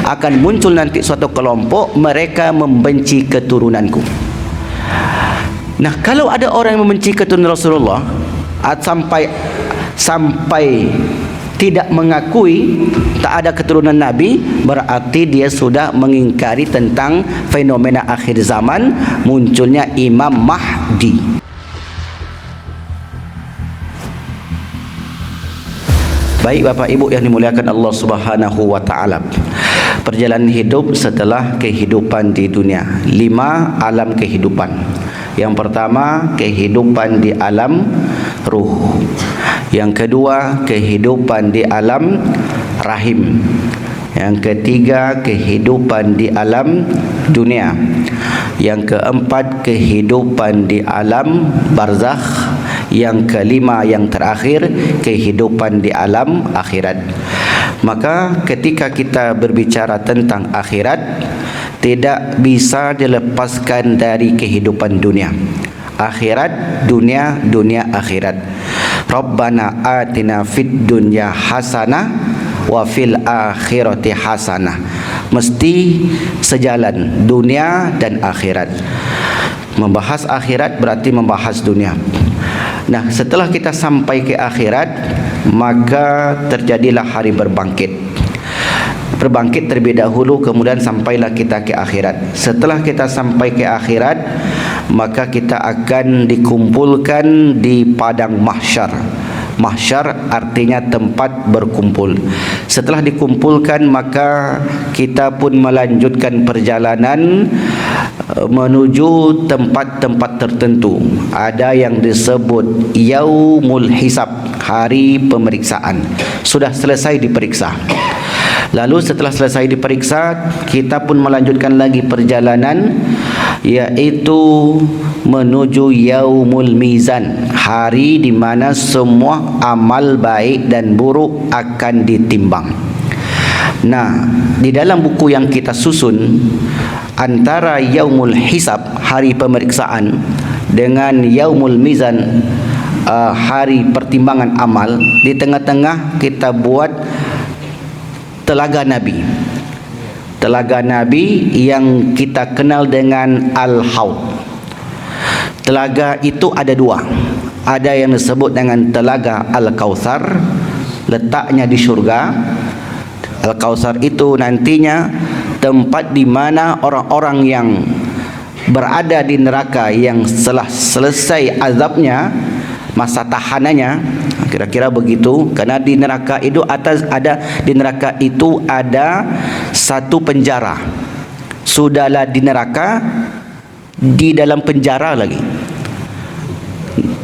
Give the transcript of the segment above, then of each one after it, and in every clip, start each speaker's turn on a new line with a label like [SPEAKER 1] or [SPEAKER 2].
[SPEAKER 1] akan muncul nanti suatu kelompok mereka membenci keturunanku. Nah, kalau ada orang yang membenci keturunan Rasulullah sampai tidak mengakui tak ada keturunan Nabi, berarti dia sudah mengingkari tentang fenomena akhir zaman munculnya Imam Mahdi. Baik Bapak Ibu yang dimuliakan Allah Subhanahu wa taala. Perjalanan hidup setelah kehidupan di dunia. 5 alam kehidupan. Yang pertama, kehidupan di alam ruh. Yang kedua, kehidupan di alam rahim. Yang ketiga, kehidupan di alam dunia. Yang keempat, kehidupan di alam barzakh. Yang kelima, yang terakhir, kehidupan di alam akhirat. Maka ketika kita berbicara tentang akhirat, tidak bisa dilepaskan dari kehidupan dunia. Akhirat, dunia, dunia, akhirat. Rabbana atina fid dunya hasanah wa fil akhirati hasanah. Mesti sejalan, dunia dan akhirat. Membahas akhirat berarti membahas dunia. Nah, setelah kita sampai ke akhirat, maka terjadilah hari berbangkit. Berbangkit terlebih dahulu, kemudian sampailah kita ke akhirat. Setelah kita sampai ke akhirat, maka kita akan dikumpulkan di padang mahsyar. Mahsyar artinya tempat berkumpul. Setelah dikumpulkan, maka kita pun melanjutkan perjalanan menuju tempat-tempat tertentu. Ada yang disebut Yaumul Hisab, hari pemeriksaan. Sudah selesai diperiksa. Lalu setelah selesai diperiksa, kita pun melanjutkan lagi perjalanan, yaitu menuju Yaumul Mizan, hari di mana semua amal baik dan buruk akan ditimbang. Nah, di dalam buku yang kita susun, antara Yaumul Hisab, hari pemeriksaan, dengan Yaumul Mizan, hari pertimbangan amal, di tengah-tengah kita buat Telaga Nabi. Telaga Nabi yang kita kenal dengan Al-Haud. Telaga itu ada 2. Ada yang disebut dengan Telaga Al-Kautsar, letaknya di syurga. Al-Kautsar itu nantinya tempat di mana orang-orang yang berada di neraka yang setelah selesai azabnya, masa tahanannya, kira-kira begitu. Karena di neraka itu di neraka itu ada satu penjara. Sudahlah di neraka, di dalam penjara lagi.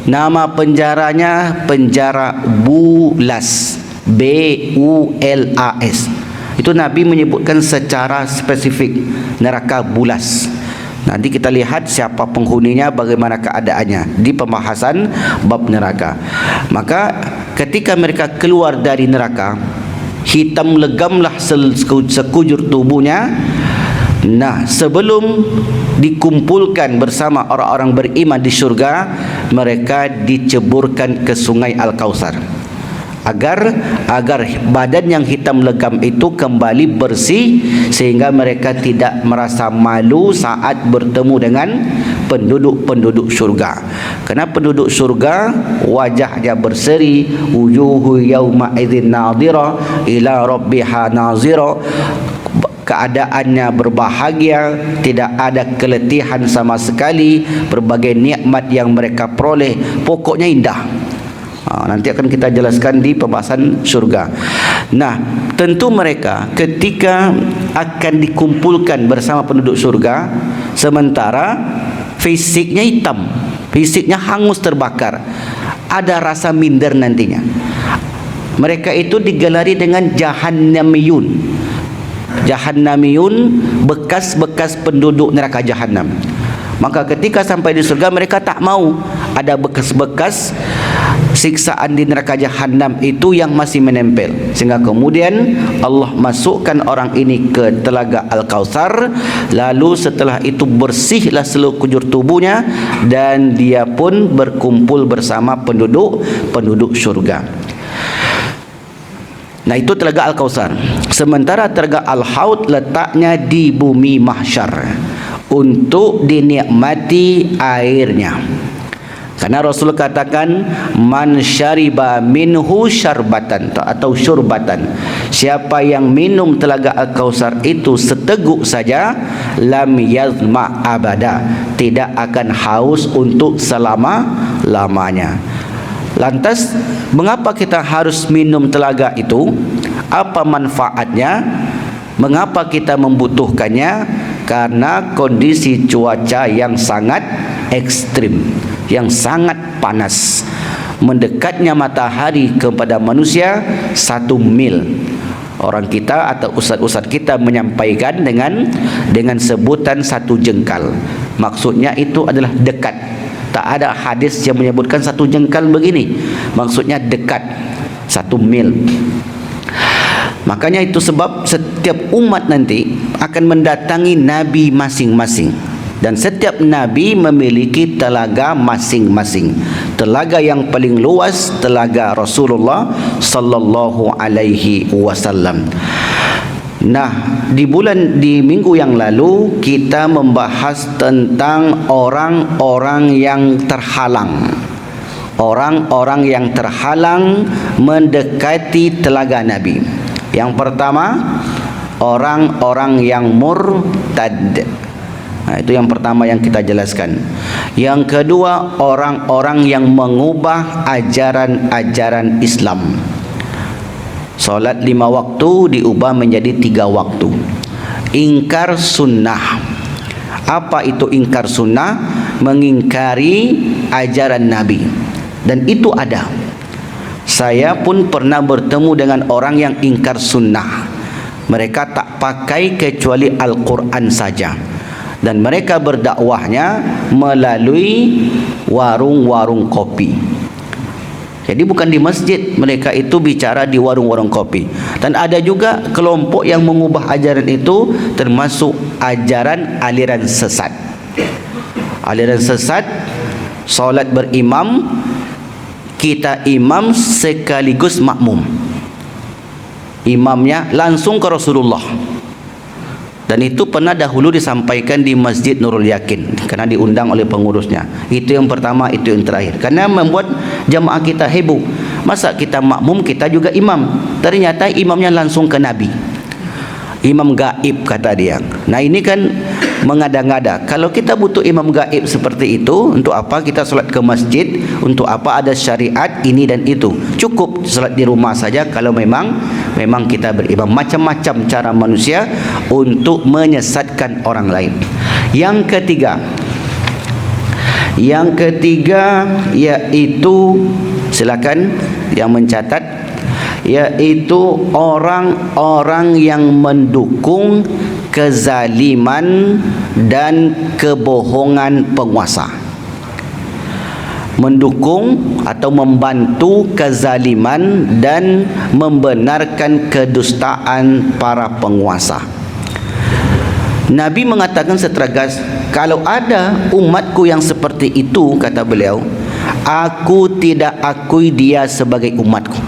[SPEAKER 1] Nama penjaranya penjara Bulas, B-U-L-A-S. Itu Nabi menyebutkan secara spesifik, neraka Bulas. Nanti kita lihat siapa penghuninya, bagaimana keadaannya di pembahasan bab neraka. Maka ketika mereka keluar dari neraka, hitam legamlah sekujur tubuhnya. Nah, sebelum dikumpulkan bersama orang-orang beriman di syurga, mereka diceburkan ke sungai Al-Kautsar. Agar badan yang hitam legam itu kembali bersih, sehingga mereka tidak merasa malu saat bertemu dengan penduduk-penduduk syurga. Karena penduduk syurga wajahnya berseri, wujuhu yauma idzin nadhira ila rabbiha nazira. Keadaannya berbahagia, tidak ada keletihan sama sekali, berbagai nikmat yang mereka peroleh, pokoknya indah. Nanti akan kita jelaskan di pembahasan syurga. Nah, tentu mereka ketika akan dikumpulkan bersama penduduk syurga, sementara fisiknya hitam, fisiknya hangus terbakar, ada rasa minder nantinya. Mereka itu digelari dengan Jahannamiyun. Jahannamiyun, bekas-bekas penduduk neraka Jahannam. Maka ketika sampai di surga, mereka tak mau ada bekas-bekas siksaan di neraka Jahannam itu yang masih menempel. Sehingga kemudian Allah masukkan orang ini ke Telaga Al-Kautsar. Lalu setelah itu bersihlah seluruh kujur tubuhnya, dan dia pun berkumpul bersama penduduk syurga. Nah, itu Telaga Al-Kausar. Sementara Telaga Al-Haud letaknya di bumi mahsyar untuk dinikmati airnya. Karena Rasul katakan, man syariba minhu syarbatan atau syurbatan, siapa yang minum Telaga Al-Kausar itu seteguk saja, lam yazma abada, tidak akan haus untuk selama-lamanya. Lantas, mengapa kita harus minum telaga itu? Apa manfaatnya? Mengapa kita membutuhkannya? Karena kondisi cuaca yang sangat ekstrim, yang sangat panas. Mendekatnya matahari kepada manusia 1 mil. Orang kita atau ustaz-ustaz kita menyampaikan dengan sebutan 1 jengkal. Maksudnya itu adalah dekat. Tak ada hadis yang menyebutkan 1 jengkal begini. Maksudnya dekat, 1 mil. Makanya itu sebab setiap umat nanti akan mendatangi nabi masing-masing. Dan setiap nabi memiliki telaga masing-masing. Telaga yang paling luas, telaga Rasulullah sallallahu alaihi wasallam. Nah, di minggu yang lalu kita membahas tentang orang-orang yang terhalang. Orang-orang yang terhalang mendekati telaga Nabi. Yang pertama, orang-orang yang murtad. Nah, itu yang pertama yang kita jelaskan. Yang kedua, orang-orang yang mengubah ajaran-ajaran Islam. Solat 5 waktu diubah menjadi 3 waktu. Ingkar sunnah. Apa itu ingkar sunnah? Mengingkari ajaran Nabi. Dan itu ada. Saya pun pernah bertemu dengan orang yang ingkar sunnah. Mereka tak pakai kecuali Al-Quran saja. Dan mereka berdakwahnya melalui warung-warung kopi. Jadi bukan di masjid, mereka itu bicara di warung-warung kopi. Dan ada juga kelompok yang mengubah ajaran itu, termasuk ajaran aliran sesat. Aliran sesat, solat berimam, kita imam sekaligus makmum. Imamnya langsung ke Rasulullah. Dan itu pernah dahulu disampaikan di Masjid Nurul Yakin, karena diundang oleh pengurusnya. Itu yang pertama, itu yang terakhir. Karena membuat jamaah kita heboh. Masa kita makmum, kita juga imam? Ternyata imamnya langsung ke Nabi. Imam gaib kata dia. Nah, ini kan mengada-ngada. Kalau kita butuh imam gaib seperti itu, untuk apa kita salat ke masjid? Untuk apa ada syariat ini dan itu? Cukup salat di rumah saja kalau memang kita berimam. Macam-macam cara manusia untuk menyesatkan orang lain. Yang ketiga yaitu, silakan yang mencatat, yaitu orang-orang yang mendukung kezaliman dan kebohongan penguasa. Mendukung atau membantu kezaliman dan membenarkan kedustaan para penguasa. Nabi mengatakan setegas, kalau ada umatku yang seperti itu, kata beliau, aku tidak akui dia sebagai umatku.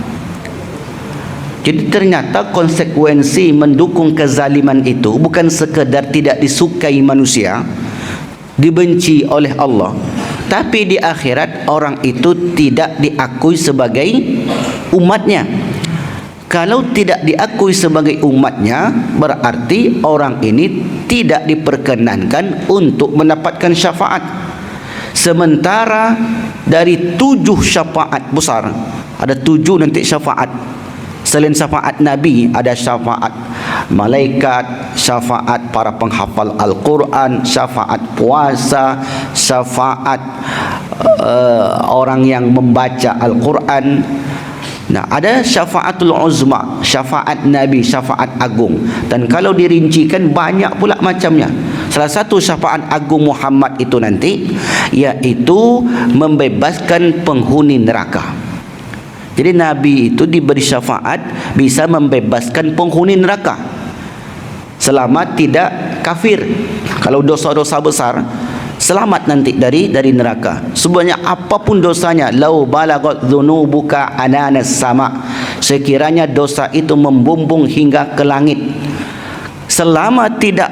[SPEAKER 1] Jadi ternyata konsekuensi mendukung kezaliman itu bukan sekedar tidak disukai manusia, dibenci oleh Allah, tapi di akhirat orang itu tidak diakui sebagai umatnya. Kalau tidak diakui sebagai umatnya, berarti orang ini tidak diperkenankan untuk mendapatkan syafaat. Sementara dari 7 syafaat besar, ada 7 nanti syafaat. Selain syafaat Nabi, ada syafaat malaikat, syafaat para penghafal Al-Quran, syafaat puasa, syafaat orang yang membaca Al-Quran. Nah, ada syafaatul uzma, syafaat Nabi, syafaat agung. Dan kalau dirincikan banyak pula macamnya. Salah satu syafaat agung Muhammad itu nanti, yaitu membebaskan penghuni neraka. Jadi Nabi itu diberi syafaat bisa membebaskan penghuni neraka selama tidak kafir. Kalau dosa-dosa besar, selamat nanti dari neraka. Sebenarnya apapun dosanya, lau balagat dzunubuka ananas sama, sekiranya dosa itu membumbung hingga ke langit, selama tidak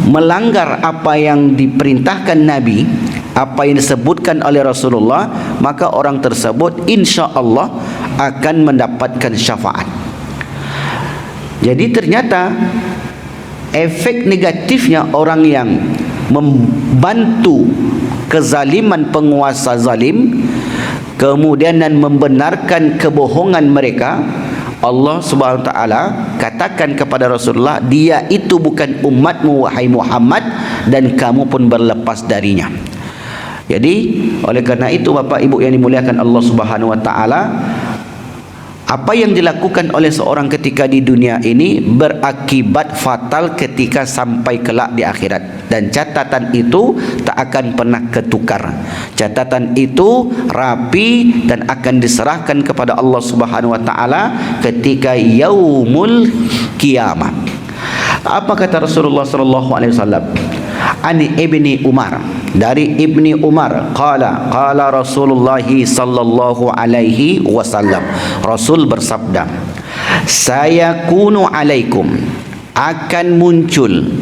[SPEAKER 1] melanggar apa yang diperintahkan Nabi, apa yang disebutkan oleh Rasulullah, maka orang tersebut insya Allah akan mendapatkan syafaat. Jadi ternyata efek negatifnya orang yang membantu kezaliman penguasa zalim, kemudian dan membenarkan kebohongan mereka, Allah Subhanahu wa taala katakan kepada Rasulullah, dia itu bukan umatmu wahai Muhammad, dan kamu pun berlepas darinya. Jadi oleh karena itu Bapak Ibu yang dimuliakan Allah Subhanahu wa taala, apa yang dilakukan oleh seorang ketika di dunia ini berakibat fatal ketika sampai kelak di akhirat, dan catatan itu tak akan pernah ketukar. Catatan itu rapi dan akan diserahkan kepada Allah Subhanahu wa taala ketika yaumul kiamat. Apa kata Rasulullah sallallahu alaihi wasallam? Ani ibni Umar, dari Ibni Umar, qala Rasulullah sallallahu alaihi wasallam, Rasul bersabda, sayakunu alaikum, akan muncul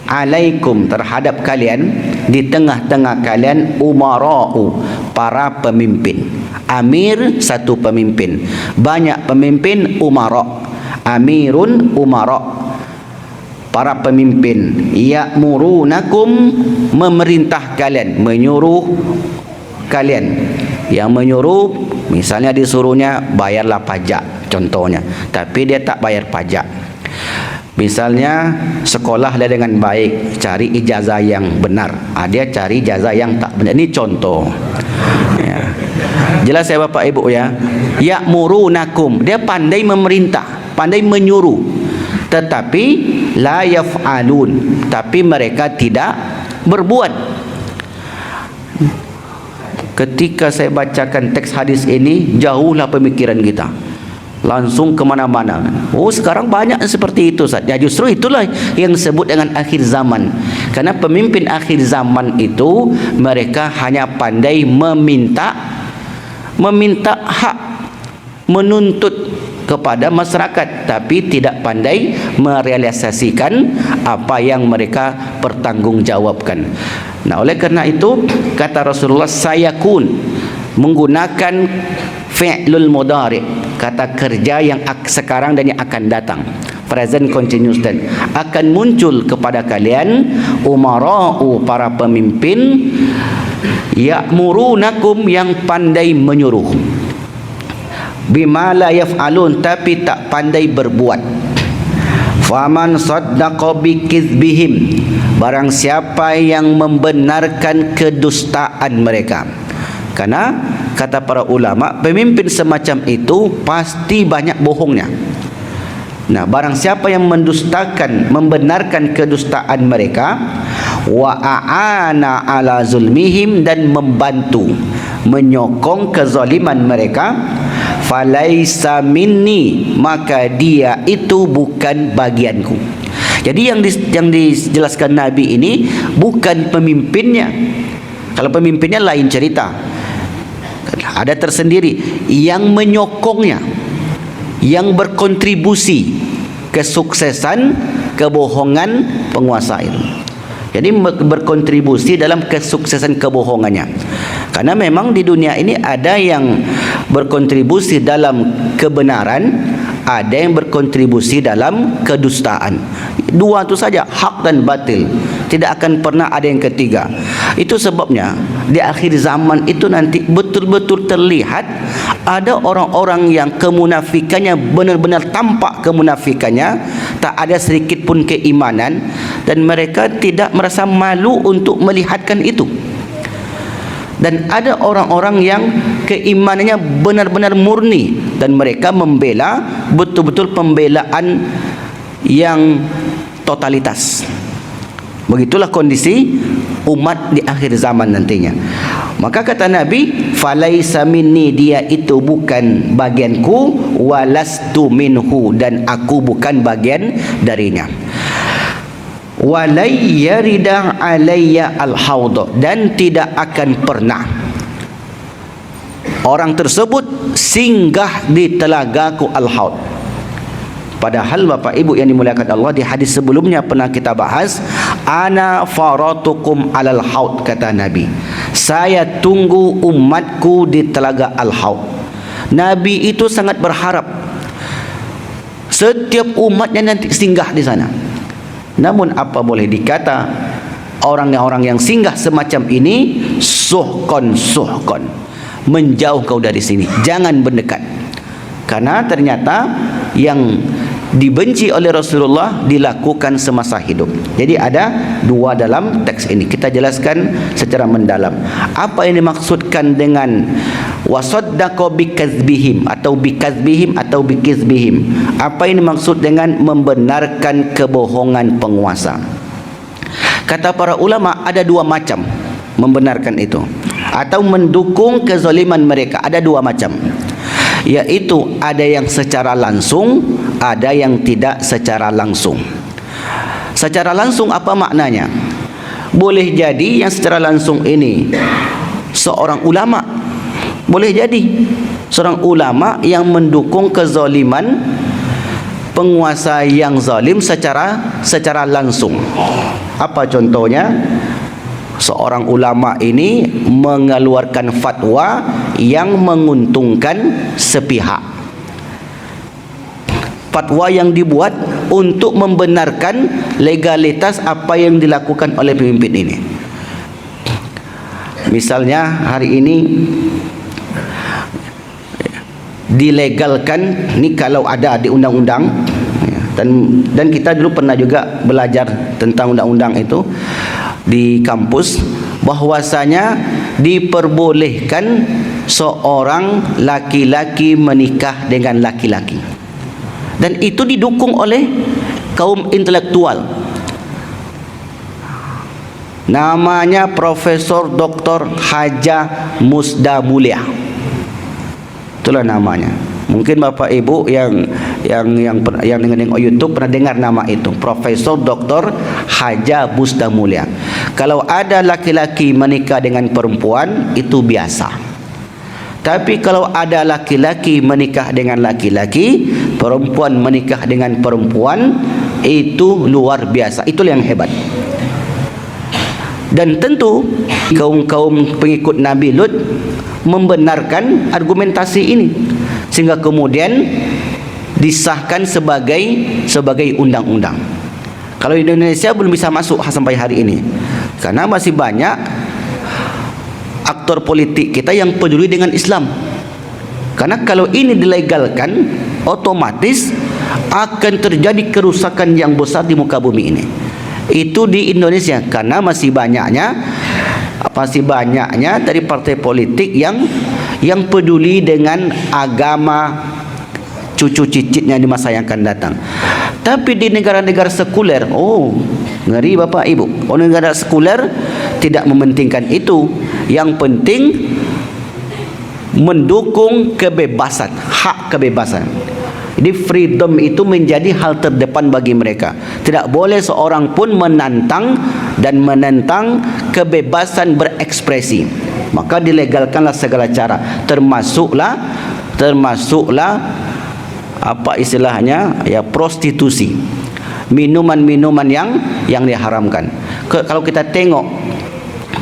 [SPEAKER 1] alaikum terhadap kalian, di tengah-tengah kalian, umara'u, para pemimpin. Amir satu pemimpin, banyak pemimpin, umara', amirun umara', para pemimpin. Ya'murunakum, memerintah kalian, menyuruh kalian. Yang menyuruh, misalnya disuruhnya bayarlah pajak contohnya, tapi dia tak bayar pajak. Misalnya sekolahlah dengan baik, cari ijazah yang benar, dia cari ijazah yang tak benar. Ini contoh ya. Jelas ya Bapak Ibu ya. Ya'murunakum, dia pandai memerintah, pandai menyuruh, tetapi la yaf'alun, tapi mereka tidak berbuat. Ketika saya bacakan teks hadis ini, jauhlah pemikiran kita, langsung kemana-mana. Oh, sekarang banyak seperti itu, Ustaz. Ya, justru itulah yang disebut dengan akhir zaman. Karena pemimpin akhir zaman itu mereka hanya pandai meminta hak, menuntut kepada masyarakat, tapi tidak pandai merealisasikan apa yang mereka pertanggungjawabkan. Nah, oleh karena itu kata Rasulullah, sayakun, menggunakan fi'lul mudhari', kata kerja yang sekarang dan yang akan datang, present continuous tense. Akan muncul kepada kalian umara'u, para pemimpin, ya'murunakum, yang pandai menyuruh, bima la yaf'alun, tapi tak pandai berbuat. Faman saddaqa bikizbihim, barang siapa yang membenarkan kedustaan mereka. Karena kata para ulama, pemimpin semacam itu pasti banyak bohongnya. Nah, barang siapa yang mendustakan, membenarkan kedustaan mereka, wa a'ana ala zulmihim, dan membantu, menyokong kezaliman mereka, falaisa minni, maka dia itu bukan bagianku. Jadi yang dijelaskan Nabi ini bukan pemimpinnya. Kalau pemimpinnya lain cerita, ada tersendiri yang menyokongnya, yang berkontribusi kesuksesan kebohongan penguasa itu. Jadi berkontribusi dalam kesuksesan kebohongannya. Karena memang di dunia ini ada yang berkontribusi dalam kebenaran, ada yang berkontribusi dalam kedustaan. Dua itu saja, hak dan batil. Tidak akan pernah ada yang ketiga. Itu sebabnya di akhir zaman itu nanti betul-betul terlihat ada orang-orang yang kemunafikannya benar-benar tampak kemunafikannya, tak ada sedikit pun keimanan, dan mereka tidak merasa malu untuk melihatkan itu. Dan ada orang-orang yang keimanannya benar-benar murni, dan mereka membela betul-betul pembelaan yang totalitas. Begitulah kondisi umat di akhir zaman nantinya. Maka kata Nabi, falaisa minni, dia itu bukan bagianku, walastu minhu, dan aku bukan bagian darinya. Walai yarida alayya al-haud, dan tidak akan pernah orang tersebut singgah di telagaku Al-Haud. Padahal Bapak Ibu yang dimuliakan Allah, di hadis sebelumnya pernah kita bahas, ana faratukum alal haud, kata Nabi, saya tunggu umatku di telaga Al-Haud. Nabi itu sangat berharap setiap umatnya nanti singgah di sana. Namun apa boleh dikata, orang-orang yang singgah semacam ini suhkon, menjauh kau dari sini, jangan mendekat. Karena ternyata yang dibenci oleh Rasulullah dilakukan semasa hidup. Jadi ada dua dalam teks ini. Kita jelaskan secara mendalam. Apa yang dimaksudkan dengan wasaddaqa bikazbihim atau bikizbihim? Apa yang dimaksud dengan membenarkan kebohongan penguasa? Kata para ulama, ada dua macam membenarkan itu atau mendukung kezaliman mereka. Ada dua macam, yaitu ada yang secara langsung, ada yang tidak secara langsung. Secara langsung apa maknanya? Boleh jadi yang secara langsung ini seorang ulama, boleh jadi seorang ulama yang mendukung kezaliman penguasa yang zalim secara langsung. Apa contohnya? Seorang ulama ini mengeluarkan fatwa yang menguntungkan sepihak. Fatwa yang dibuat untuk membenarkan legalitas apa yang dilakukan oleh pemimpin ini. Misalnya hari ini dilegalkan ni kalau ada di undang-undang, dan kita dulu pernah juga belajar tentang undang-undang itu di kampus, bahwasanya diperbolehkan seorang laki-laki menikah dengan laki-laki, dan itu didukung oleh kaum intelektual. Namanya Profesor Dr. Haja Musda Mulia, itulah namanya. Mungkin Bapak Ibu yang dengan YouTube pernah dengar nama itu, Profesor Dr. Haja Musda Mulia. Kalau ada laki-laki menikah dengan perempuan itu biasa. Tapi kalau ada laki-laki menikah dengan laki-laki, perempuan menikah dengan perempuan, itu luar biasa. Itulah yang hebat. Dan tentu kaum pengikut Nabi Lut membenarkan argumentasi ini, sehingga kemudian disahkan sebagai undang-undang. Kalau di Indonesia belum bisa masuk sampai hari ini, karena masih banyak aktor politik kita yang peduli dengan Islam. Karena kalau ini dilegalkan, otomatis akan terjadi kerusakan yang besar di muka bumi ini. Itu di Indonesia, karena masih banyaknya dari partai politik yang peduli dengan agama cucu cicitnya di masa yang akan datang. Tapi di negara-negara sekuler, ngeri Bapak Ibu. Negara sekuler tidak mementingkan itu. Yang penting mendukung kebebasan, hak kebebasan. Jadi freedom itu menjadi hal terdepan bagi mereka. Tidak boleh seorang pun menentang kebebasan berekspresi. Maka dilegalkanlah segala cara, termasuklah apa istilahnya, ya, prostitusi, minuman-minuman yang diharamkan. Kalau kita tengok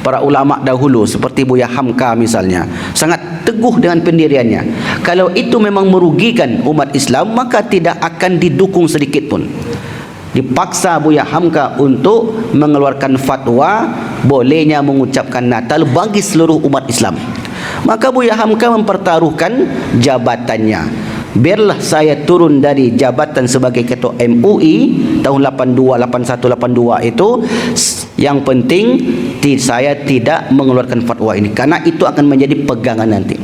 [SPEAKER 1] para ulama dahulu seperti Buya Hamka misalnya, sangat teguh dengan pendiriannya. Kalau itu memang merugikan umat Islam, maka tidak akan didukung sedikit pun. Dipaksa Buya Hamka untuk mengeluarkan fatwa bolehnya mengucapkan Natal bagi seluruh umat Islam. Maka Buya Hamka mempertaruhkan jabatannya. Biarlah saya turun dari jabatan sebagai ketua MUI tahun 82, 81, 82 itu, yang penting saya tidak mengeluarkan fatwa ini, karena itu akan menjadi pegangan nanti.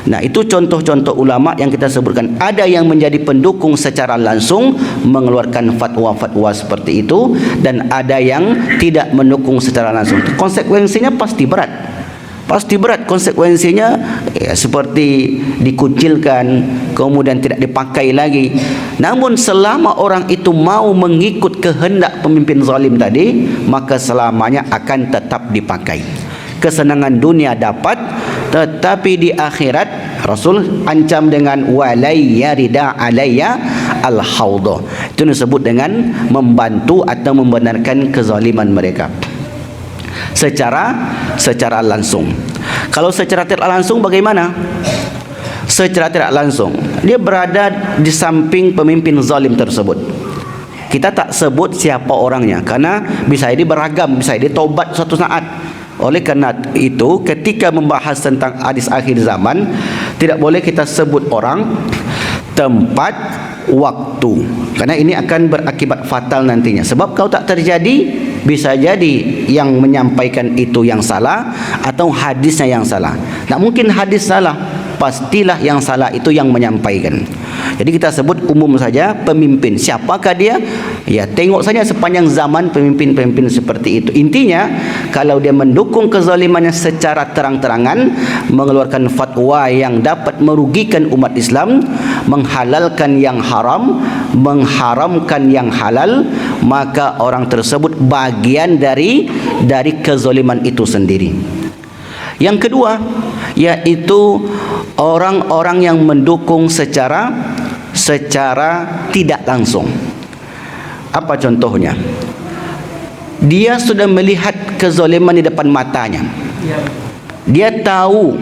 [SPEAKER 1] Nah, itu contoh-contoh ulama yang kita sebutkan. Ada yang menjadi pendukung secara langsung mengeluarkan fatwa-fatwa seperti itu, dan ada yang tidak mendukung secara langsung. Konsekuensinya pasti berat. Konsekuensinya ya, seperti dikucilkan, kemudian tidak dipakai lagi. Namun selama orang itu mau mengikut kehendak pemimpin zalim tadi, maka selamanya akan tetap dipakai. Kesenangan dunia dapat, Tetapi di akhirat Rasul ancam dengan walai yarida alayya al-haudha. Itu disebut dengan membantu atau membenarkan kezaliman mereka secara langsung. Kalau secara tidak langsung bagaimana? Secara tidak langsung dia berada di samping pemimpin zalim tersebut. Kita tak sebut siapa orangnya karena bisa jadi beragam, bisa jadi taubat suatu saat. Oleh kerana itu ketika membahas tentang hadis akhir zaman tidak boleh kita sebut orang, tempat, waktu, karena ini akan berakibat fatal nantinya. Sebab kalau tak terjadi, bisa jadi yang menyampaikan itu yang salah atau hadisnya yang salah. Tak mungkin hadis salah, pastilah yang salah itu yang menyampaikan. Jadi kita sebut umum saja pemimpin. Siapakah dia? Ya, tengok saja sepanjang zaman pemimpin-pemimpin seperti itu. Intinya, kalau dia mendukung kezalimannya secara terang-terangan, mengeluarkan fatwa yang dapat merugikan umat Islam, menghalalkan yang haram, mengharamkan yang halal, maka orang tersebut bagian dari kezaliman itu sendiri. Yang kedua, yaitu orang-orang yang mendukung secara tidak langsung. Apa contohnya? Dia sudah melihat kezaliman di depan matanya. Dia tahu,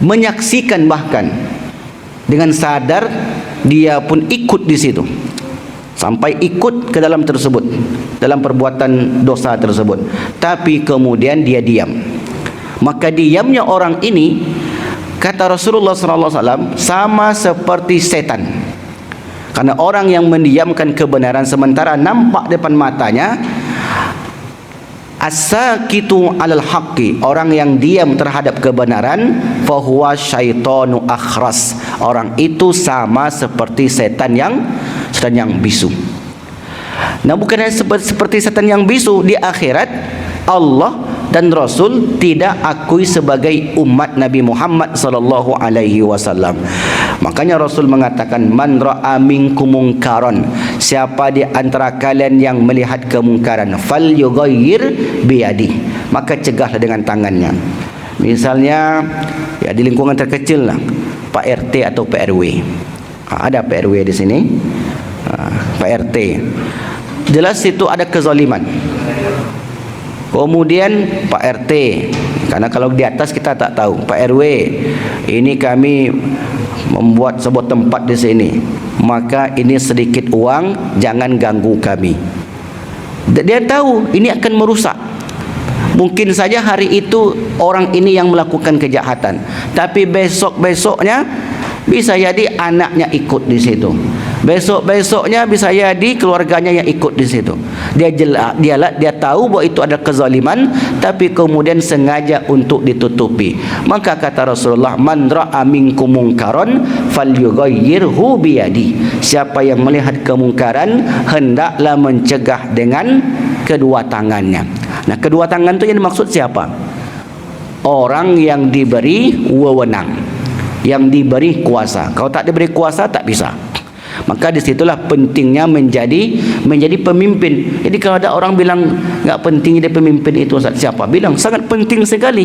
[SPEAKER 1] menyaksikan, bahkan dengan sadar dia pun ikut di situ. Sampai ikut ke dalam tersebut, dalam perbuatan dosa tersebut. Tapi kemudian dia diam. Maka diamnya orang ini, kata Rasulullah SAW, sama seperti setan. Karena orang yang mendiamkan kebenaran sementara nampak depan matanya, as-sakitu 'alal haqqi, orang yang diam terhadap kebenaran, fahuwa syaitanu akhras, orang itu sama seperti setan yang bisu. Nah, bukan hanya seperti setan yang bisu, di akhirat Allah dan Rasul tidak akui sebagai umat Nabi Muhammad sallallahu alaihi wasallam. Makanya Rasul mengatakan, man ra'a minkum munkaran, siapa di antara kalian yang melihat kemungkaran, falyughayyir biyadi, maka cegahlah dengan tangannya. Misalnya ya di lingkungan terkecil lah, Pak RT atau Pak RW. Ada Pak RW di sini, Pak RT. Jelas itu ada kezaliman. Kemudian Pak RT, karena kalau di atas kita tak tahu. Pak RW, ini kami membuat sebuah tempat di sini, maka ini sedikit uang, jangan ganggu kami. Dia tahu ini akan merusak. Mungkin saja hari itu orang ini yang melakukan kejahatan, tapi besok-besoknya bisa jadi anaknya ikut di situ. Besok-besoknya bisa jadi keluarganya yang ikut di situ. Dia tahu bahwa itu ada kezaliman, tapi kemudian sengaja untuk ditutupi. Maka kata Rasulullah, man ra'a minkum munkaran falyughayyirhu biyadi, siapa yang melihat kemungkaran hendaklah mencegah dengan kedua tangannya. Nah, kedua tangan itu yang dimaksud siapa? Orang yang diberi wewenang, yang diberi kuasa. Kalau tak diberi kuasa tak bisa. Maka disitulah pentingnya menjadi pemimpin. Jadi kalau ada orang bilang enggak penting dia pemimpin itu, siapa bilang? Sangat penting sekali.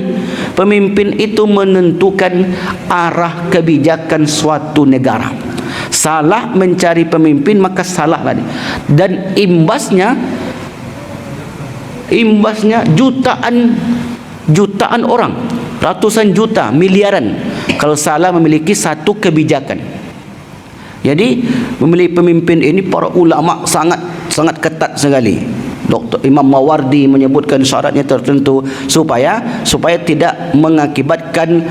[SPEAKER 1] Pemimpin itu menentukan arah kebijakan suatu negara. Salah mencari pemimpin, maka salah lagi. Dan imbasnya jutaan orang, ratusan juta, miliaran kalau salah memiliki satu kebijakan. Jadi memilih pemimpin ini para ulama sangat ketat sekali. Dr. Imam Mawardi menyebutkan syaratnya tertentu supaya tidak mengakibatkan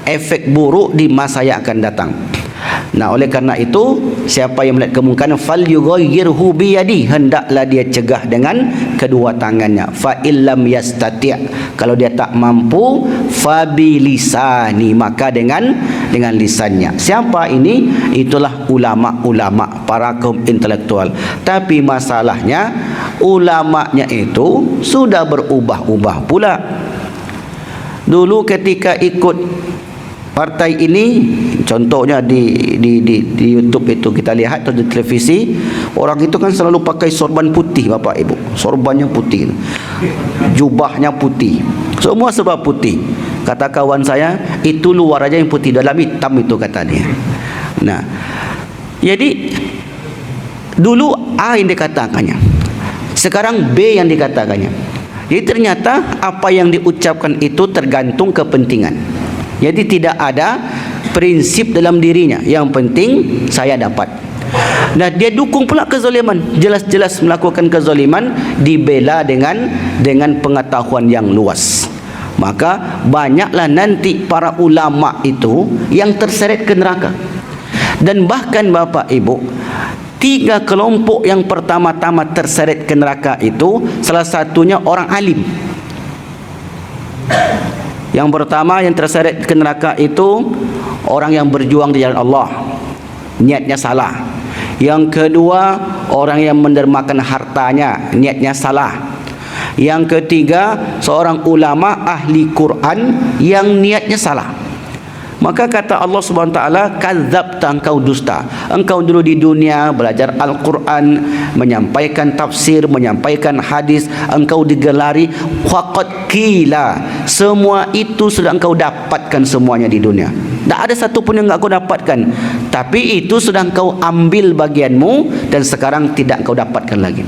[SPEAKER 1] efek buruk di masa yang akan datang. Nah, oleh karena itu, siapa yang melihat kemungkaran falyughayyirhu biyadi, hendaklah dia cegah dengan kedua tangannya. Fa illam yastati', kalau dia tak mampu, fa bilisani, maka dengan lisannya. Siapa ini? Itulah ulama-ulama, para kaum intelektual. Tapi masalahnya ulamanya itu sudah berubah-ubah pula. Dulu ketika ikut partai ini, contohnya di YouTube itu kita lihat, atau di televisi, orang itu kan selalu pakai sorban putih, Bapak Ibu. Sorbannya putih, jubahnya putih, semua serba putih. Kata kawan saya, itu luar aja yang putih, dalam hitam itu, kata dia. Nah, jadi dulu A yang dikatakannya, sekarang B yang dikatakannya. Jadi ternyata apa yang diucapkan itu tergantung kepentingan. Jadi tidak ada prinsip dalam dirinya. Yang penting saya dapat. Nah, dia dukung pula kezaliman, jelas-jelas melakukan kezaliman, dibela dengan pengetahuan yang luas. Maka banyaklah nanti para ulama itu yang terseret ke neraka. Dan bahkan Bapak Ibu, 3 kelompok yang pertama-tama terseret ke neraka itu, salah satunya orang alim. Yang pertama yang terseret ke neraka itu orang yang berjuang di jalan Allah, niatnya salah. Yang kedua, orang yang mendermakan hartanya, niatnya salah. Yang ketiga, seorang ulama ahli Quran yang niatnya salah. Maka kata Allah Subhanahu wa taala, kadzabta, engkau dusta. Engkau dulu di dunia belajar Al-Quran, menyampaikan tafsir, menyampaikan hadis, engkau digelari faqad qila. Semua itu sudah engkau dapatkan semuanya di dunia. Tak ada satu pun yang engkau dapatkan. Tapi itu sudah engkau ambil bagianmu dan sekarang tidak engkau dapatkan lagi.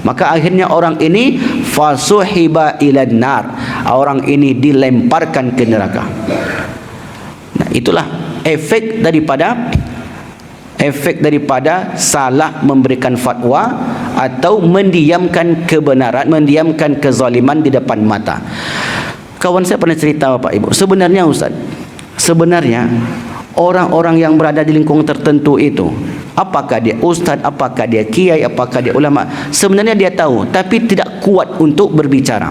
[SPEAKER 1] Maka akhirnya orang ini fasuhiba ilan nar. Orang ini dilemparkan ke neraka. Nah, itulah efek daripada salah memberikan fatwa atau mendiamkan kebenaran, mendiamkan kezaliman di depan mata. Kawan saya pernah cerita, Bapak Ibu, sebenarnya orang-orang yang berada di lingkungan tertentu itu, apakah dia ustaz, apakah dia kiai, apakah dia ulama, sebenarnya dia tahu, tapi tidak kuat untuk berbicara.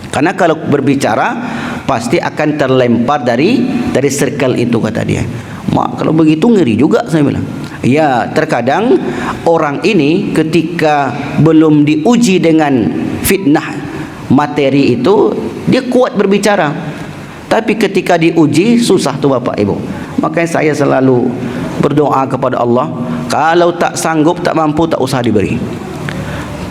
[SPEAKER 1] Karena kalau berbicara pasti akan terlempar dari circle itu, kata dia. Mak, kalau begitu ngeri juga, saya bilang. Ya, terkadang orang ini ketika belum diuji dengan fitnah materi itu, dia kuat berbicara. Tapi ketika diuji, susah tuh Bapak Ibu. Makanya saya selalu berdoa kepada Allah, kalau tak sanggup, tak mampu, tak usah diberi.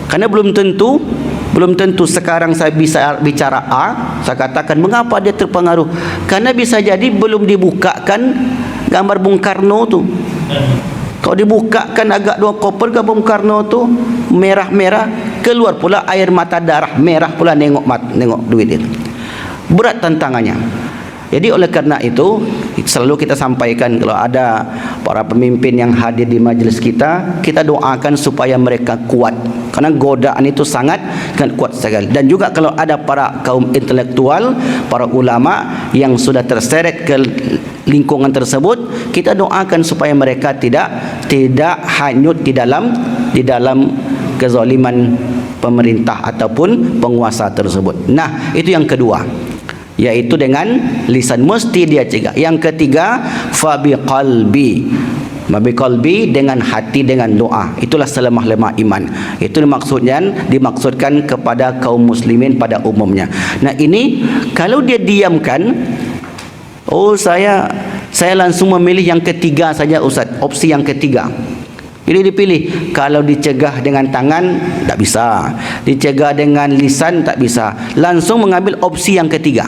[SPEAKER 1] Karena belum tentu sekarang saya bisa bicara A, saya katakan mengapa dia terpengaruh. Karena bisa jadi belum dibukakan gambar Bung Karno tu. Kalau dibukakan agak 2 koper gambar Bung Karno tu, merah-merah, keluar pula air mata darah merah pula nengok duit itu. Berat tantangannya. Jadi oleh karena itu selalu kita sampaikan, kalau ada para pemimpin yang hadir di majelis kita doakan supaya mereka kuat, karena godaan itu sangat kuat sekali. Dan juga kalau ada para kaum intelektual, para ulama yang sudah terseret ke lingkungan tersebut, kita doakan supaya mereka tidak hanyut di dalam kezaliman pemerintah ataupun penguasa tersebut. Nah, itu yang kedua, yaitu dengan lisan, mesti dia cegah. Yang ketiga, fabi qalbi, dengan hati, dengan doa. Itulah selemah-lemah iman. Itu dimaksudkan kepada kaum muslimin pada umumnya. Nah, ini kalau dia diamkan, saya langsung memilih yang ketiga saja Ustaz, opsi yang ketiga. Jadi dipilih, kalau dicegah dengan tangan tak bisa, dicegah dengan lisan tak bisa, langsung mengambil opsi yang ketiga.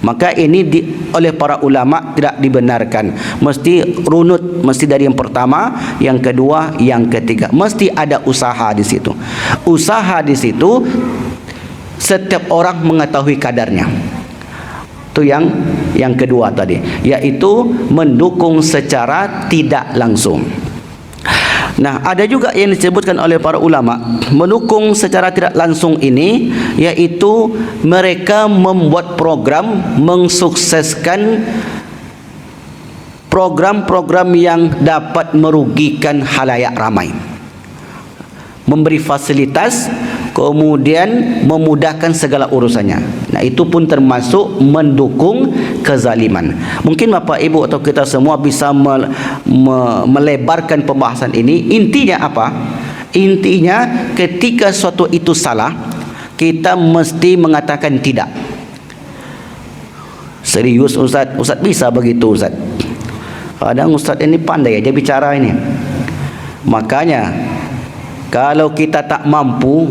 [SPEAKER 1] Maka ini oleh para ulama tidak dibenarkan. Mesti runut, mesti dari yang pertama, yang kedua, yang ketiga. Mesti ada usaha di situ. Usaha di situ setiap orang mengetahui kadarnya. Itu yang kedua tadi, yaitu mendukung secara tidak langsung. Nah, ada juga yang disebutkan oleh para ulama, mendukung secara tidak langsung ini, yaitu mereka membuat program mensukseskan program-program yang dapat merugikan halayak ramai, memberi fasilitas, kemudian memudahkan segala urusannya. Nah, itu pun termasuk mendukung kezaliman. Mungkin Bapak Ibu atau kita semua bisa melebarkan pembahasan ini. Intinya apa? Intinya ketika suatu itu salah, kita mesti mengatakan tidak. Serius Ustaz bisa begitu Ustaz. Kadang Ustaz ini pandai aja bicara ini. Makanya Kalau kita tak mampu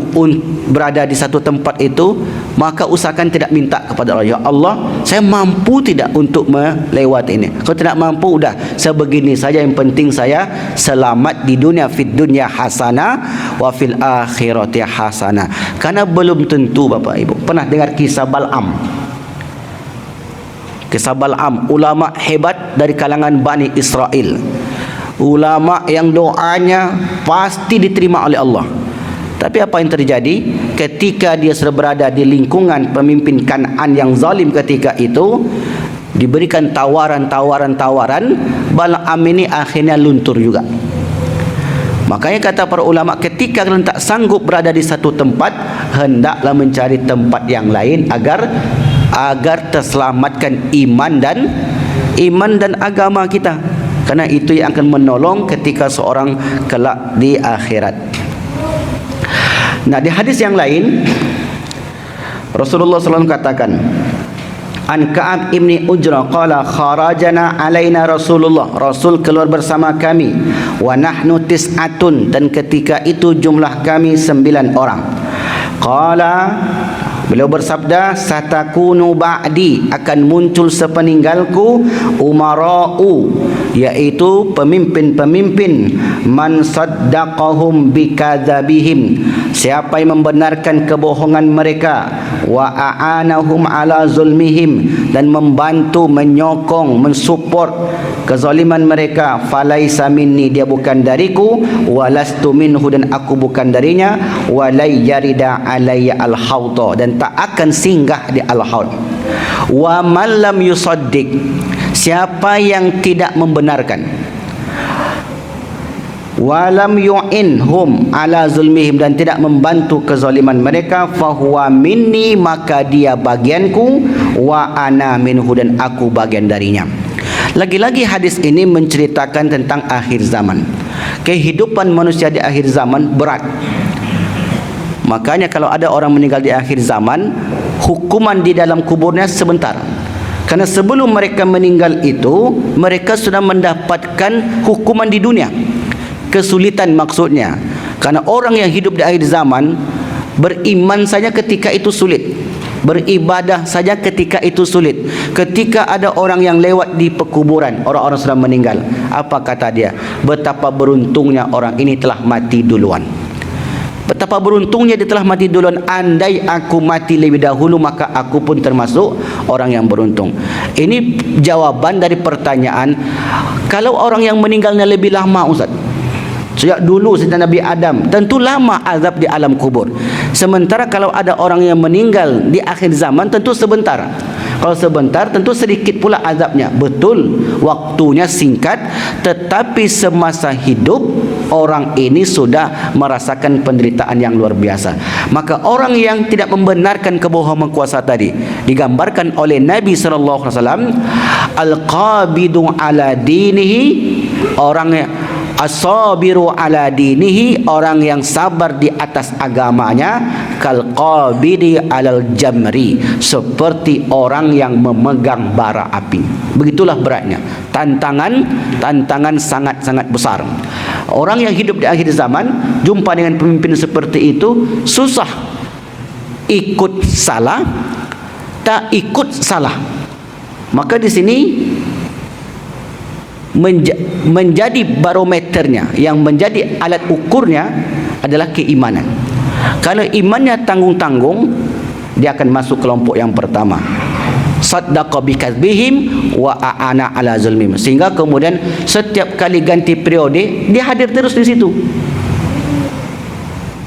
[SPEAKER 1] berada di satu tempat itu, maka usahakan tidak minta kepada Allah, ya Allah, saya mampu tidak untuk melewati ini. Kalau tidak mampu, udah sebegini saja, yang penting saya selamat di dunia, fid dunya hasanah wa fil akhirati hasanah. Karena belum tentu, Bapak Ibu, pernah dengar kisah Bal'am? Kisah Bal'am, ulama hebat dari kalangan Bani Israel, ulama yang doanya pasti diterima oleh Allah. Tapi apa yang terjadi ketika dia sudah berada di lingkungan pemimpin Kan'an yang zalim ketika itu, diberikan tawaran, Bal'am ini akhirnya luntur juga. Makanya kata para ulama, ketika kalian tak sanggup berada di satu tempat, hendaklah mencari tempat yang lain agar terselamatkan iman dan agama kita. Karena itu yang akan menolong ketika seorang kelak di akhirat. Nah, di hadis yang lain Rasulullah SAW katakan, An Ka'ab ibni Ujrah qala kharajana alaina Rasulullah, Rasul keluar bersama kami, wa nahnu tis'atun, dan ketika itu jumlah kami 9 orang. Qala, beliau bersabda, satakunu ba'di, akan muncul sepeninggalku umara'u, yaitu pemimpin-pemimpin, man saddaqahum bikadzabihim, siapa yang membenarkan kebohongan mereka, wa a'anahum ala zulmihim, dan membantu, menyokong, mensupport kezaliman mereka, falaisa minni, dia bukan dariku, walastu minhu, dan aku bukan darinya, walai yarida alayya al-hawta, dan tak akan singgah di al-hawd. Wa man lam yusaddiq, siapa yang tidak membenarkan, walam yu'inhum ala zulmihim, dan tidak membantu kezaliman mereka, fahuwa minni, maka dia bagianku, wa ana minhu, dan aku bagian darinya. Lagi-lagi hadis ini menceritakan tentang akhir zaman. Kehidupan manusia di akhir zaman berat. Makanya kalau ada orang meninggal di akhir zaman, hukuman di dalam kuburnya sebentar. Karena sebelum mereka meninggal itu, mereka sudah mendapatkan hukuman di dunia. Kesulitan maksudnya. Karena orang yang hidup di akhir zaman, beriman saja ketika itu sulit, beribadah saja ketika itu sulit. Ketika ada orang yang lewat di pekuburan, orang-orang sudah meninggal, apa kata dia? Betapa beruntungnya orang ini telah mati duluan. Betapa beruntungnya dia telah mati duluan. Andai aku mati lebih dahulu, maka aku pun termasuk orang yang beruntung. Ini jawaban dari pertanyaan, kalau orang yang meninggalnya lebih lama, Ustaz, sejak dulu sejak Nabi Adam, tentu lama azab di alam kubur. Sementara kalau ada orang yang meninggal di akhir zaman, tentu sebentar. Kalau sebentar, tentu sedikit pula azabnya. Betul, waktunya singkat, tetapi semasa hidup orang ini sudah merasakan penderitaan yang luar biasa. Maka orang yang tidak membenarkan kebohongan kuasa tadi digambarkan oleh Nabi sallallahu alaihi wasallam, al-qabidu ala dinihi, orangnya as-sabiru ala dinihi, orang yang sabar di atas agamanya, kal qabidi alal jamri, seperti orang yang memegang bara api. Begitulah beratnya. Tantangan sangat-sangat besar. Orang yang hidup di akhir zaman jumpa dengan pemimpin seperti itu, susah ikut salah, tak ikut salah. Maka di sini menjadi barometernya, yang menjadi alat ukurnya adalah keimanan. Kalau imannya tanggung-tanggung, dia akan masuk kelompok yang pertama, saddaqa bikadzbihim wa a'ana ala zulmihim. Sehingga kemudian setiap kali ganti periode, dia hadir terus di situ.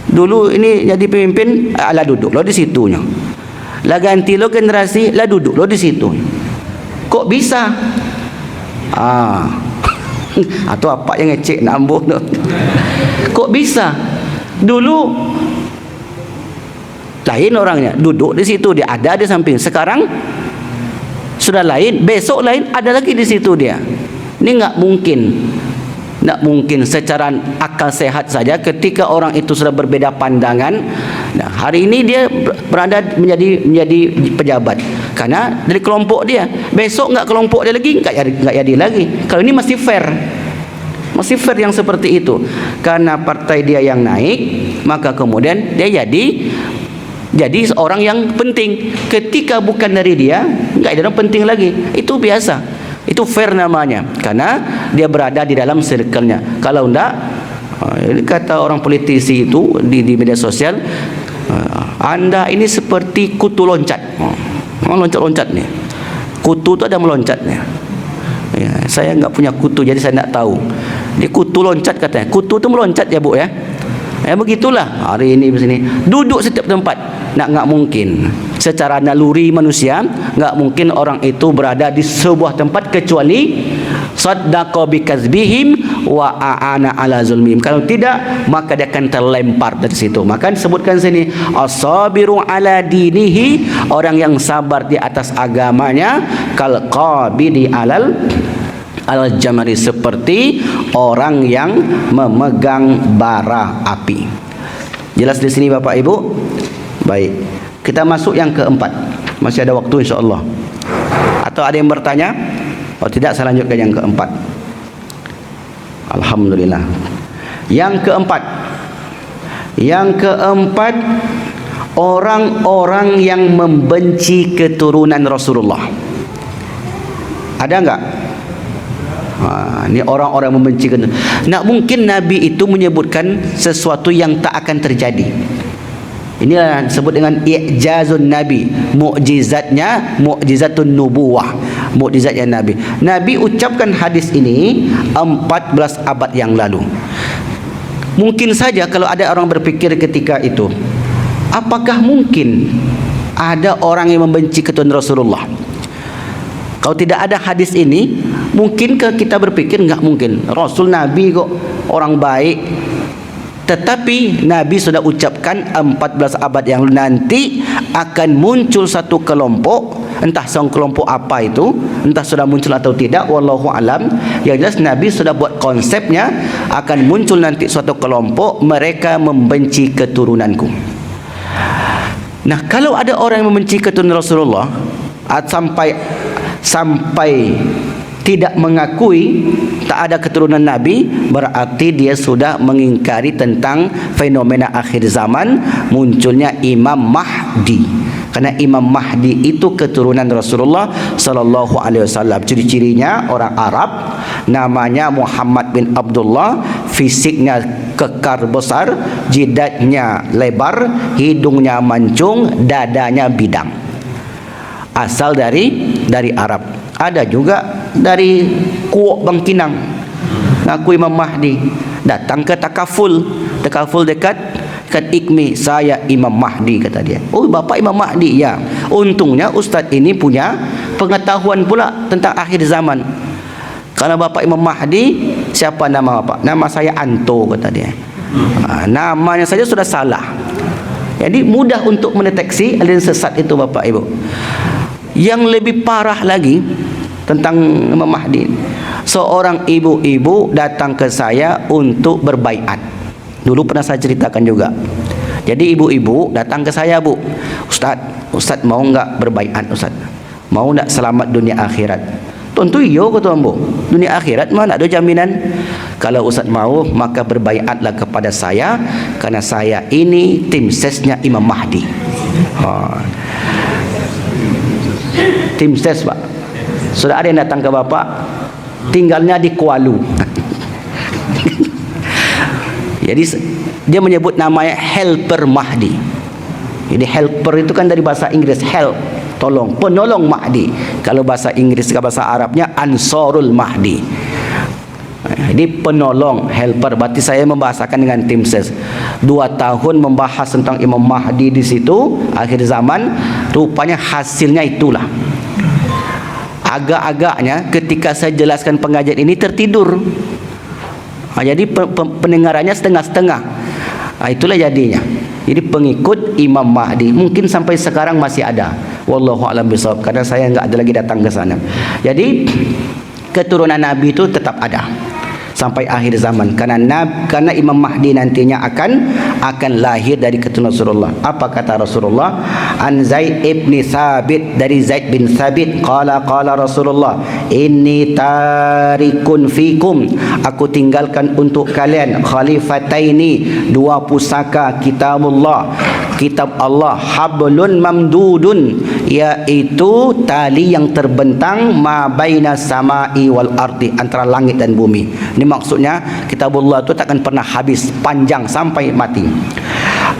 [SPEAKER 1] Dulu ini jadi pemimpin, lah duduk lo di situnya. Lah ganti lo generasi, lah duduk lo di situ. Kok bisa? Atau apa yang ngecek nak ambuh tu? Kok bisa? Dulu lain orangnya, duduk di situ, dia ada di samping. Sekarang sudah lain, besok lain, ada lagi di situ dia. Ini enggak mungkin secara akal sehat saja ketika orang itu sudah berbeda pandangan. Nah, hari ini dia berada menjadi pejabat karena dari kelompok dia. Besok enggak kelompok dia lagi, enggak jadi lagi. Kalau ini masih fair. Masih fair yang seperti itu. Karena partai dia yang naik, maka kemudian dia jadi seorang yang penting. Ketika bukan dari dia, enggak ada orang penting lagi. Itu biasa. Itu fair namanya. Karena dia berada di dalam circle-nya. Kalau enggak, ini kata orang politisi itu di media sosial, Anda ini seperti kutu loncat. Loncat-loncat nih. Kutu itu ada meloncatnya. Ya, saya enggak punya kutu, jadi saya enggak tahu. Di kutu loncat katanya. Kutu itu meloncat ya Bu ya. Ya begitulah hari ini di sini. Duduk setiap tempat. Enggak mungkin. Secara naluri manusia, enggak mungkin orang itu berada di sebuah tempat kecuali saddaqa bikazbihim wa a'ana ala zulmihim. Kalau tidak, maka dia akan terlempar dari situ. Maka disebutkan sini as-sabiru ala dinihi, orang yang sabar di atas agamanya, kal qabidi al-jamari, seperti orang yang memegang bara api. Jelas di sini Bapak Ibu? Baik. Kita masuk yang keempat. Masih ada waktu insya-Allah. Atau ada yang bertanya? Oh tidak, saya lanjutkan yang keempat. Alhamdulillah. Yang keempat. Yang keempat, orang-orang yang membenci keturunan Rasulullah. Ada enggak? Ini orang-orang membenci. Nak mungkin Nabi itu menyebutkan sesuatu yang tak akan terjadi. Inilah disebut dengan i'jazun Nabi, mukjizatnya, mukjizatun nubuwah, mukjizatnya Nabi. Nabi ucapkan hadis ini 14 abad yang lalu. Mungkin saja kalau ada orang berpikir ketika itu, apakah mungkin ada orang yang membenci keturunan Rasulullah? Kalau tidak ada hadis ini, mungkinkah kita berpikir enggak mungkin? Rasul Nabi kok orang baik. Tetapi Nabi sudah ucapkan 14 abad yang nanti akan muncul satu kelompok, entah kelompok apa itu, entah sudah muncul atau tidak, wallahu alam. Yang jelas Nabi sudah buat konsepnya, akan muncul nanti suatu kelompok, mereka membenci keturunanku. Nah, kalau ada orang yang membenci keturunan Rasulullah sampai tidak mengakui tak ada keturunan Nabi, berarti dia sudah mengingkari tentang fenomena akhir zaman munculnya Imam Mahdi. Karena Imam Mahdi itu keturunan Rasulullah sallallahu alaihi wasallam. Ciri-cirinya orang Arab, namanya Muhammad bin Abdullah, fisiknya kekar besar, jidatnya lebar, hidungnya mancung, dadanya bidang. Asal dari Arab. Ada juga dari Kuok Bangkinang, ngaku Imam Mahdi, datang ke takaful dekat IKMI, saya Imam Mahdi, kata dia. Oh, Bapak Imam Mahdi? Ya. Untungnya Ustaz ini punya pengetahuan pula tentang akhir zaman. Kalau Bapak Imam Mahdi, siapa nama Bapak? Nama saya Anto, kata dia. Namanya saja sudah salah. Jadi mudah untuk mendeteksi aliran sesat itu Bapak Ibu. Yang lebih parah lagi tentang Imam Mahdi, seorang ibu-ibu datang ke saya untuk berbaiat. Dulu pernah saya ceritakan juga. Jadi ibu-ibu datang ke saya, Bu, Ustaz mau enggak berbaiat Ustaz? Mau enggak selamat dunia akhirat? Tentu iya kata Bu. Dunia akhirat mana ada jaminan. Kalau Ustaz mau, maka berbaiatlah kepada saya, karena saya ini tim sesnya Imam Mahdi. Tim ses Pak. Sudah ada yang datang ke Bapak, tinggalnya di Kuala. Jadi dia menyebut namanya helper Mahdi. Jadi helper itu kan dari bahasa Inggris, help, tolong, penolong Mahdi. Kalau bahasa Inggris ke bahasa Arabnya Ansarul Mahdi. Jadi penolong, helper. Berarti saya membahasakan dengan tim ses. 2 tahun membahas tentang Imam Mahdi di situ akhir zaman. Rupanya hasilnya itulah. Agak-agaknya ketika saya jelaskan pengajian ini tertidur. Jadi pendengarannya setengah-setengah. Itulah jadinya. Jadi pengikut Imam Mahdi mungkin sampai sekarang masih ada. Wallahu a'lam bishawab, karena saya enggak ada lagi datang ke sana. Jadi keturunan Nabi itu tetap ada. sampai akhir zaman, karena Imam Mahdi nantinya akan lahir dari keturunan Rasulullah. Apa kata Rasulullah? An Zaid ibn Thabit, dari Zaid bin Thabit, qala Rasulullah, inni tarikun fikum, aku tinggalkan untuk kalian khalifataini, dua pusaka kitabullah, kitab Allah, hablun mamdudun, yaitu tali yang terbentang, ma baina samai wal ardi, antara langit dan bumi. Ini maksudnya kitabullah itu takkan pernah habis, panjang sampai mati.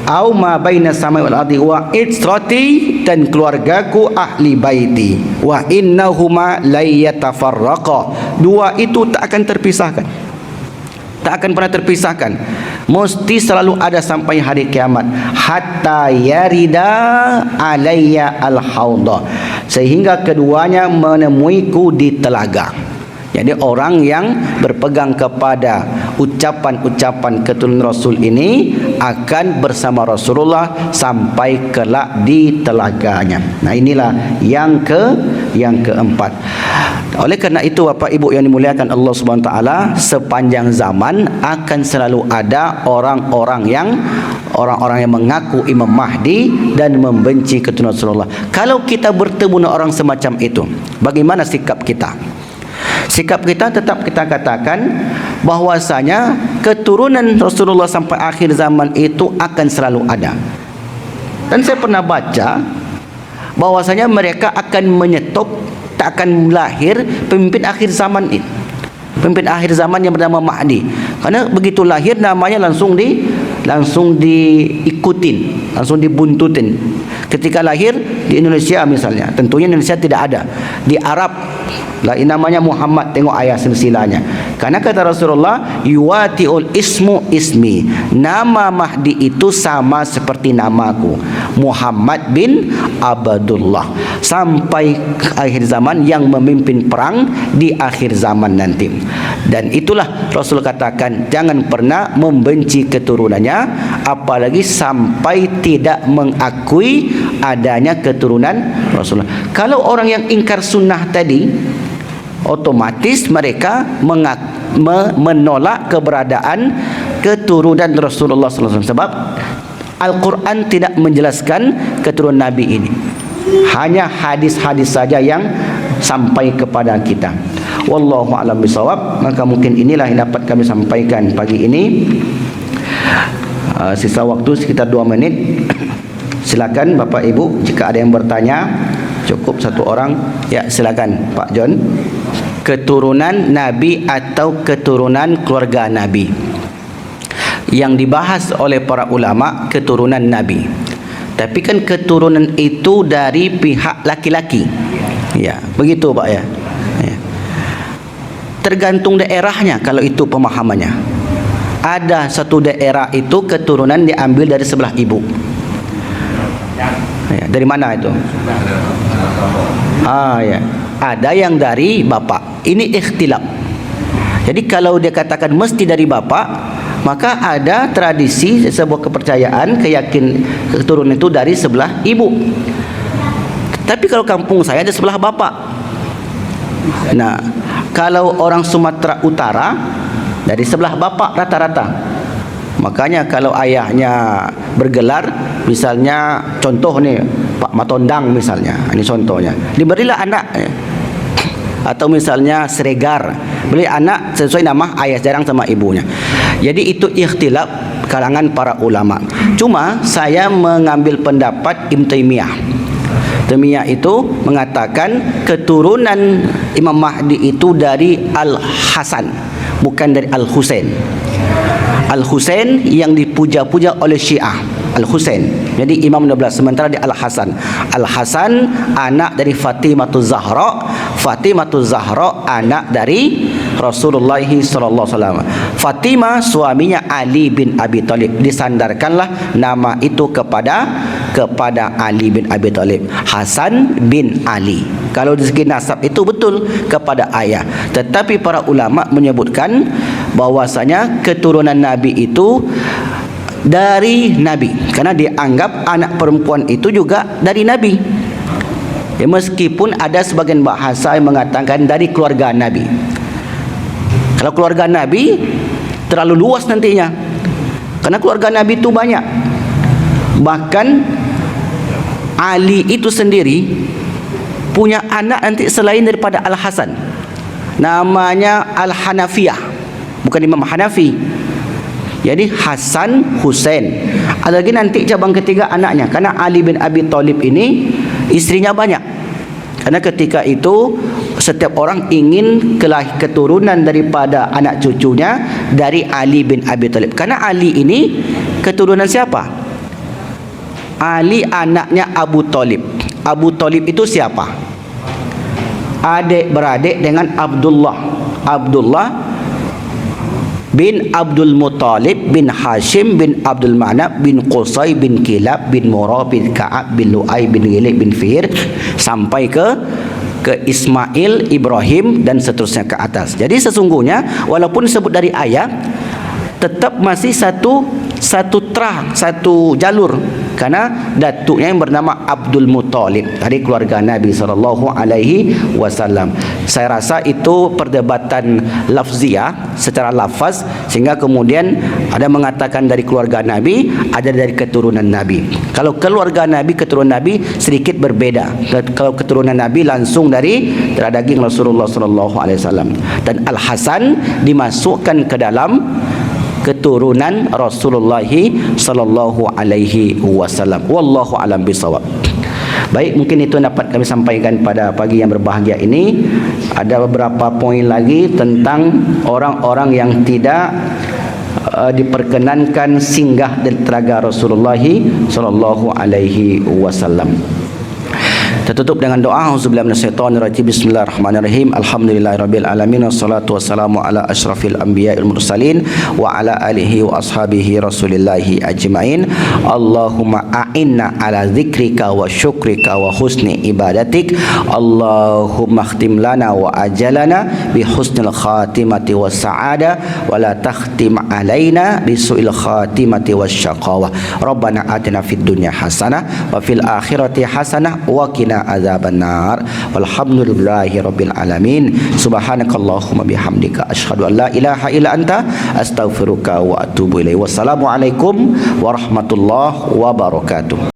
[SPEAKER 1] Au ma baina samai wal ardi wa itrati, dan keluargaku ahli baiti, wa innahuma la yatafarraqa, dua itu tak akan terpisahkan, tak akan pernah terpisahkan, mesti selalu ada sampai hari kiamat, hatta yarida alayya al-haudah, sehingga keduanya menemuiku di telaga. Jadi orang yang berpegang kepada ucapan-ucapan keturunan Rasul ini akan bersama Rasulullah sampai kelak di telaganya. Nah, inilah yang keempat. Oleh kerana itu, Bapak Ibu yang dimuliakan Allah Subhanahu Wa Taala, sepanjang zaman akan selalu ada orang-orang yang mengaku Imam Mahdi dan membenci keturunan Rasulullah. Kalau kita bertemu dengan orang semacam itu, bagaimana sikap kita? Sikap kita tetap kita katakan bahwasanya keturunan Rasulullah sampai akhir zaman itu akan selalu ada. Dan saya pernah baca bahwasanya mereka akan menyetop, tak akan lahir pemimpin akhir zaman ini, pemimpin akhir zaman yang bernama Mahdi. Karena begitu lahir namanya langsung diikutin, langsung dibuntutin. Ketika lahir di Indonesia misalnya, tentunya Indonesia tidak ada, di Arab lah namanya Muhammad, tengok ayat silsilahnya. Karena kata Rasulullah, yuwati'ul ismu ismi, nama Mahdi itu sama seperti namaku, Muhammad bin Abdullah, sampai akhir zaman yang memimpin perang di akhir zaman nanti. Dan itulah Rasul katakan, jangan pernah membenci keturunannya, apalagi sampai tidak mengakui adanya keturunan Rasulullah. Kalau orang yang ingkar sunnah tadi, otomatis mereka menolak keberadaan keturunan Rasulullah SAW. Sebab Al-Quran tidak menjelaskan keturunan Nabi ini, hanya hadis-hadis saja yang sampai kepada kita. Wallahu a'lam bishawab. Maka mungkin inilah yang dapat kami sampaikan pagi ini. Sisa waktu sekitar 2 menit. Silakan Bapak Ibu, jika ada yang bertanya, cukup satu orang. Ya, silakan Pak John. Keturunan Nabi atau keturunan keluarga Nabi? Yang dibahas oleh para ulama keturunan Nabi. Tapi kan keturunan itu dari pihak laki-laki. Ya, begitu Pak ya. Tergantung daerahnya kalau itu pemahamannya. Ada satu daerah itu keturunan diambil dari sebelah ibu. Ya, dari mana itu? Ya. Ada yang dari bapak. Ini ikhtilaf. Jadi kalau dia katakan mesti dari bapak, maka ada tradisi, sebuah kepercayaan, keturunan itu dari sebelah ibu. Tapi kalau kampung saya ada sebelah bapak. Nah, kalau orang Sumatera Utara dari sebelah bapak rata-rata. Makanya kalau ayahnya bergelar, misalnya contoh nih Pak Matondang misalnya, ini contohnya, diberilah anak. Atau misalnya Sregar, beli anak sesuai nama ayah, jarang sama ibunya. Jadi itu ikhtilaf kalangan para ulama. Cuma saya mengambil pendapat Ibn Taimiyah. Taimiyah itu mengatakan keturunan Imam Mahdi itu dari Al-Hasan, bukan dari Al-Husain. Al-Husain yang dipuja-puja oleh Syiah, Al-Husain. Jadi Imam 12, sementara di Al-Hasan. Al-Hasan anak dari Fatimatuz Zahra. Fatimatuz Zahra anak dari Rasulullah SAW. Fatimah suaminya Ali bin Abi Thalib. Disandarkanlah nama itu kepada Ali bin Abi Thalib, Hasan bin Ali. Kalau dari segi nasab itu betul kepada ayah. Tetapi para ulama menyebutkan bahwasanya keturunan Nabi itu dari Nabi, karena dianggap anak perempuan itu juga dari Nabi. Ya, meskipun ada sebagian bahasa yang mengatakan dari keluarga Nabi. Kalau keluarga Nabi terlalu luas nantinya, karena keluarga Nabi itu banyak. Bahkan Ali itu sendiri punya anak nanti selain daripada Al-Hasan, namanya Al-Hanafiyah, bukan Imam Hanafi. Jadi Hasan Husain. Ada lagi nanti cabang ketiga anaknya, karena Ali bin Abi Thalib ini istrinya banyak. Karena ketika itu setiap orang ingin keturunan daripada anak cucunya dari Ali bin Abi Thalib. Karena Ali ini keturunan siapa? Ali anaknya Abu Thalib. Abu Thalib itu siapa? Adik beradik dengan Abdullah. Abdullah bin Abdul Muttalib bin Hashim bin Abdul Manaf bin Qusay bin Kilab bin Murrah bin Ka'ab bin Lu'ay bin Ghalib bin Fihr sampai ke Ismail, Ibrahim dan seterusnya ke atas. Jadi sesungguhnya walaupun disebut dari ayah, tetap masih satu terah, satu jalur, karena datuknya yang bernama Abdul Muttalib dari keluarga Nabi SAW. Saya rasa itu perdebatan lafziah secara lafaz, sehingga kemudian ada mengatakan dari keluarga Nabi, ada dari keturunan Nabi. Kalau keluarga Nabi, keturunan Nabi sedikit berbeda. Kalau keturunan Nabi langsung dari daging Rasulullah SAW. Dan Al-Hasan dimasukkan ke dalam keturunan Rasulullah sallallahu alaihi wasallam. Wallahu alam bisawab. Baik, mungkin itu dapat kami sampaikan pada pagi yang berbahagia ini. Ada beberapa poin lagi tentang orang-orang yang tidak diperkenankan singgah di telaga Rasulullah sallallahu alaihi wasallam. Tertutup dengan doa. Auzubillahi minasyaitonirrajim. Bismillahirrahmanirrahim. Alhamdulillahirabbil alamin. Wassalatu wassalamu ala asyrafil anbiya'il mursalin wa ala alihi wa ashabihi rasulillahi ajmain. Allahumma a'inna ala dzikrika wa syukrika wa husni ibadatik. Allahumma khtim lana wa ajalana bi husnil khatimati was sa'ada wa la takhtim alaina bi su'il khatimati wasyaqawah. Rabbana atina fid dunya hasanah wa fil akhirati hasanah wa qina azaban nar. Walhamdulillahi rabbil alamin. Subhanakallahumma bihamdika asyhadu an la ilaha illa anta astaghfiruka wa atubu ilaik. Wassalamualaikum warahmatullahi wabarakatuh.